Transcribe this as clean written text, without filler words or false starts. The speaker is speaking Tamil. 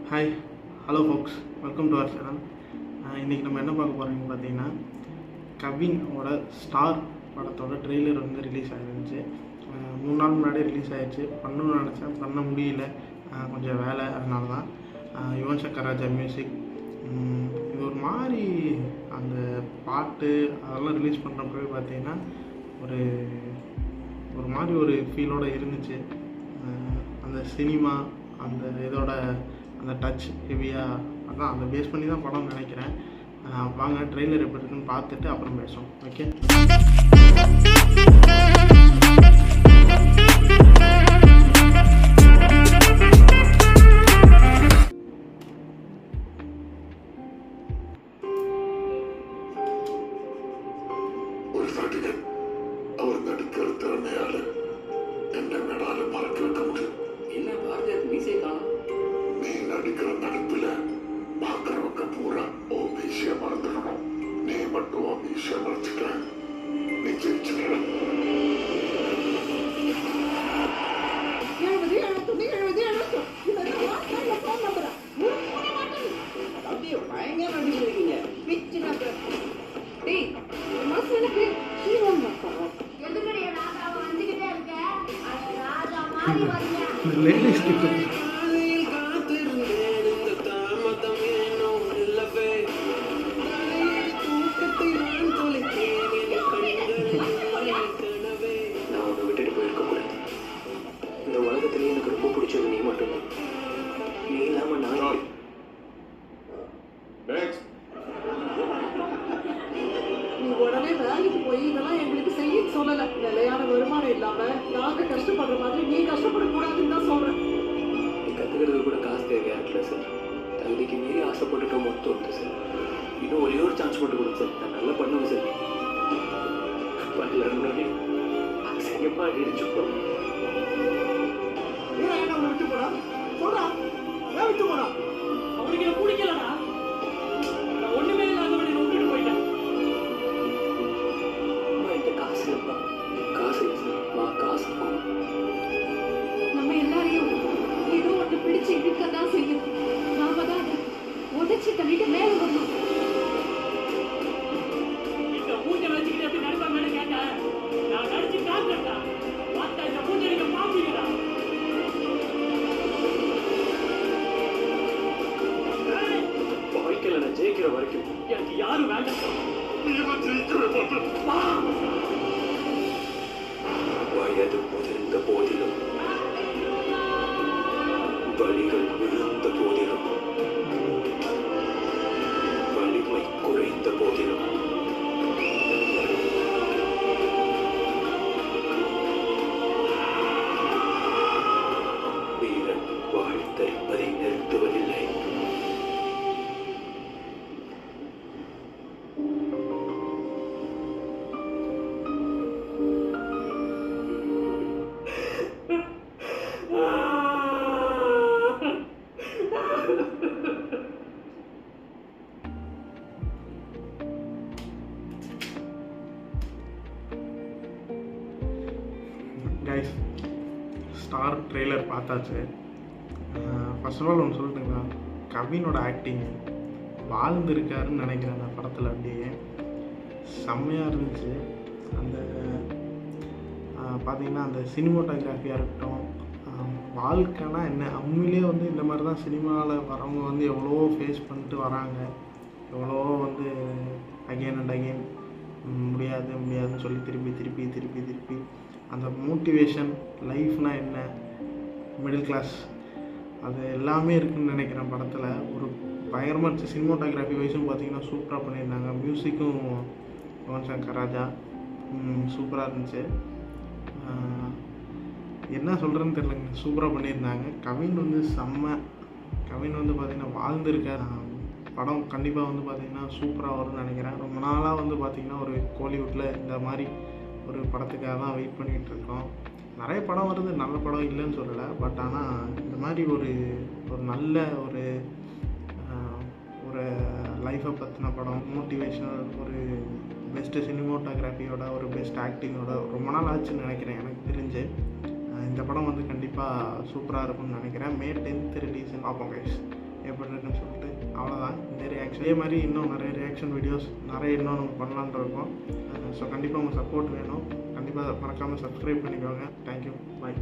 Hi, hello folks, welcome to our channel. இன்றைக்கி நம்ம என்ன பார்க்க போகிறோம்னு பார்த்தீங்கன்னா, கவினோட ஸ்டார் படத்தோட ட்ரெய்லர் வந்து ரிலீஸ் ஆகிருந்துச்சு. 3 நாள் முன்னாடி ரிலீஸ் ஆகிடுச்சு. பண்ணணும்னு நினச்சேன், பண்ண முடியல, கொஞ்சம் வேலை. அதனால தான் யுவன் சங்கர் ராஜா மியூசிக். இது ஒரு மாதிரி அந்த பாட்டு அதெல்லாம் ரிலீஸ் பண்ணுறப்பவே பார்த்தீங்கன்னா ஒரு மாதிரி ஒரு ஃபீலோடு இருந்துச்சு. அந்த சினிமா அந்த இதோட அந்த டச் ஹெவியாக அதான் அதை பேஸ் பண்ணி தான் படம் நினைக்கிறேன். வாங்க ட்ரெய்லர் எப்படி இருக்குன்னு பார்த்துட்டு அப்புறம் பேசுவோம். ஓகே, ஒரு நடிகன் அவர் நடிக்கிற திறமையால என்ன வேணாலும் மறக்க வைக்க முடியும். என்ன பாரதியார் மீசை காணும்? நீ நடிக்கிற நடிப்புல பார்க்கறவங்க பூரா ஓ மீசிய மறந்துடணும். நீ மட்டும் ஓ மீசிய மறைச்சிட்ட, நீ ஜெயிச்சுட்ட. பயங்கர நடிச்சிருக்கீங்க. இந்த லேடிஸ் கிட்ட நான் உன்னை விட்டுட்டு போயிருக்க கூடாது. இந்த உலகத்திலேயே எனக்கு ரொம்ப பிடிச்சது நீ மட்டும்தான். நீ இல்லாம நான் நீ உடனே வேலைக்கு போய் இதெல்லாம் எங்களுக்கு செய்ய சொல்லல. நிலையான வருமானம் இல்லாம நாங்க கஷ்டப்படுற மாதிரி நீ கஷ்டப்படக்கூடாதுன்னு தான் சொல்றேன். நீ கத்துக்கிறது கூட காசு தேவையா இருக்குல்ல சார்? தகுதிக்கு மீறி ஆசைப்பட்டுட்டோம் மொத்தம் சார். இன்னும் ஒரே ஒரு சான்ஸ் மட்டும் கொடுங்க சார். நான் நல்லா பண்ணுவேன் சார். பண்ணலன்னு அசிங்கமா அடிச்சுப்போம். நீ ஏன் அவனை விட்டு போனா சொல்றா, ஏன் விட்டு போனா? அவனுக்கு என்ன பிடிக்கலடா. நான் ஒண்ணுமே இல்லாதவனை விட்டுட்டு போயிட்டேன். என்கிட்ட காசு இல்லைப்பா. காசு இல்லை சார். காசு இருக்கும். நம்ம எல்லாரையும் ஏதோ ஒன்று பிடிச்சு இழுக்கதான் செய்யும். நாம தான் அதை உதச்சி தள்ளிட்டு மேல வரணும். இந்த மூஞ்சை வச்சுக்கிட்டு எப்படி நடிப்பாங்கன்னு கேட்டேன். நான் நடிச்சு காட்டுறேன்டா. பார்த்தா இந்த மூஞ்சை நீங்க பாப்பீங்களா? வாழ்க்கையில நான் ஜெயிக்கிற வரைக்கும் எனக்கு யாரும் வேண்டாம். வயது முதிர்ந்த போதிலும் வலிகள் விழுந்த போதிலும் வலிமை குறைந்த போதிலும் வீரன் வாழ்த்தரிப்பதை நிறுத்துவதில்லை. கைஸ், ஸ்டார் ட்ரெய்லர் பார்த்தாச்சு. ஃபர்ஸ்ட் ஆஃப் ஆல் ஒன்று சொல்லிட்டுங்களா, கவினோட ஆக்டிங் வாழ்ந்துருக்காருன்னு நினைக்கிறேன். அந்த படத்தில் அப்படியே செம்மையாக இருந்துச்சு. அந்த பார்த்திங்கன்னா அந்த சினிமோட்டோகிராஃபியாக இருக்கட்டும், வாழ்க்கைனா என்ன, உண்மையிலே வந்து இந்த மாதிரி தான் சினிமாவில் வரவங்க வந்து எவ்வளோ ஃபேஸ் பண்ணிட்டு வராங்க. எவ்வளோ வந்து அகெயின் அண்ட் அகெயின் முடியாதுன்னு சொல்லி திருப்பி அந்த மோட்டிவேஷன், லைஃப்னால் என்ன, மிடில் கிளாஸ், அது எல்லாமே இருக்குதுன்னு நினைக்கிறேன் படத்தில். ஒரு பயங்கரமாக இருந்துச்சு. சினிமோட்டோகிராஃபி வைஸும் பார்த்திங்கன்னா சூப்பராக பண்ணியிருந்தாங்க. மியூசிக்கும் யுவன் சங்கர் ராஜா சூப்பராக இருந்துச்சு. என்ன சொல்கிறேன்னு தெரியலங்க, சூப்பராக பண்ணியிருந்தாங்க. கவின் வந்து கவின் வந்து பார்த்திங்கன்னா வாழ்ந்துருக்கார். படம் கண்டிப்பாக வந்து பார்த்திங்கன்னா சூப்பராக வரும்னு நினைக்கிறேன். ரொம்ப நாளாக வந்து பார்த்திங்கன்னா ஒரு கோலிவுட்டில் இந்த மாதிரி ஒரு படத்துக்காக தான் வெயிட் பண்ணிகிட்டு இருக்கோம். நிறைய படம் வருது, நல்ல படம் இல்லைன்னு சொல்லலை. பட் ஆனால் இந்த மாதிரி ஒரு நல்ல ஒரு லைஃப்பை பற்றின படம், மோட்டிவேஷனல், ஒரு பெஸ்ட்டு சினிமோட்டோகிராஃபியோட, ஒரு பெஸ்ட் ஆக்டிங்கோட ரொம்ப நாள் ஆச்சுன்னு நினைக்கிறேன் எனக்கு தெரிஞ்சு. இந்த படம் வந்து கண்டிப்பாக சூப்பராக இருக்கும்னு நினைக்கிறேன். May 10th ரிலீஸ் பார்ப்போம் கைஸ். எப்படி இருக்குன்னு சொல்லிட்டு. அவ்வளோதான் இந்த ரியாக்ஷன். இதே மாதிரி இன்னும் நிறைய ரியாக்ஷன் வீடியோஸ் இன்னும் நம்ம பண்ணலான்னு இருக்கோம். ஸோ கண்டிப்பாக உங்கள் சப்போர்ட் வேணும். கண்டிப்பாக மறக்காமல் சப்ஸ்கிரைப் பண்ணிக்கோங்க. தேங்க்யூ. பாய்.